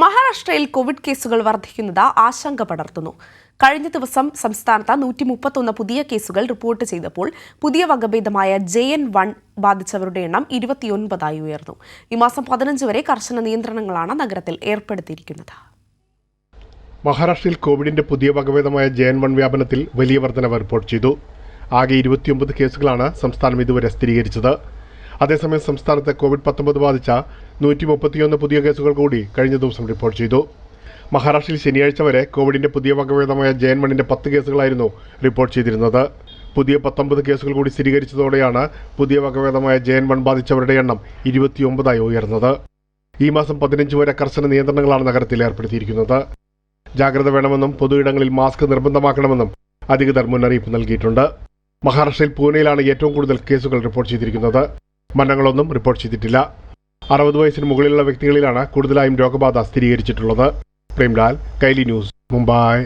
മഹാരാഷ്ട്രയിൽ കോവിഡ് കേസുകൾ വർദ്ധിക്കുന്നത് ആശങ്ക പടർത്തുന്നു. കഴിഞ്ഞ ദിവസം സംസ്ഥാനത്ത് 131 പുതിയ കേസുകൾ റിപ്പോർട്ട് ചെയ്തപ്പോൾ പുതിയ വകഭേദമായ JN1 ബാധിച്ചവരുടെ എണ്ണം 29 ഉയർന്നു. ഈ മാസം 15 വരെ കർശന നിയന്ത്രണങ്ങളാണ് നഗരത്തിൽ ഏർപ്പെടുത്തിയിരിക്കുന്നത്. മഹാരാഷ്ട്രയിൽ കോവിഡിന്റെ പുതിയ വകഭേദമായ JN1 വ്യാപനത്തിൽ വലിയ വർധനവ് റിപ്പോർട്ട് ചെയ്തു. ആകെ 29 കേസുകളാണ് സംസ്ഥാനം ഇതുവരെ സ്ഥിരീകരിച്ചത്. അതേസമയം സംസ്ഥാനത്ത് COVID-19 ബാധിച്ച 131 പുതിയ കേസുകൾ കൂടി കഴിഞ്ഞ ദിവസം റിപ്പോർട്ട് ചെയ്തു. മഹാരാഷ്ട്രയിൽ ശനിയാഴ്ച വരെ കോവിഡിന്റെ പുതിയ വകഭേദമായ JN1ന്റെ 10 കേസുകളായിരുന്നു റിപ്പോർട്ട് ചെയ്തിരുന്നത്. പുതിയ 19 കേസുകൾ കൂടി സ്ഥിരീകരിച്ചതോടെയാണ് പുതിയ വകഭേദമായ JN1 ബാധിച്ചവരുടെ എണ്ണം 29 ഉയർന്നത്. ഈ മാസം 15 വരെ കർശന നിയന്ത്രണങ്ങളാണ് നഗരത്തിൽ ഏർപ്പെടുത്തിയിരിക്കുന്നത്. ജാഗ്രത വേണമെന്നും പൊതുയിടങ്ങളിൽ മാസ്ക് നിർബന്ധമാക്കണമെന്നും അധികൃതർ മുന്നറിയിപ്പ് നൽകിയിട്ടുണ്ട്. മഹാരാഷ്ട്രയിൽ പൂനെയിലാണ് ഏറ്റവും കൂടുതൽ കേസുകൾ റിപ്പോർട്ട് ചെയ്തിരിക്കുന്നത്. മരണങ്ങളൊന്നും റിപ്പോർട്ട് ചെയ്തിട്ടില്ല. 60 വയസ്സിന് മുകളിലുള്ള വ്യക്തികളിലാണ് കൂടുതലായും രോഗബാധ സ്ഥിരീകരിച്ചിട്ടുള്ളത്. പ്രേംലാൽ, കൈലി ന്യൂസ്, മുംബൈ.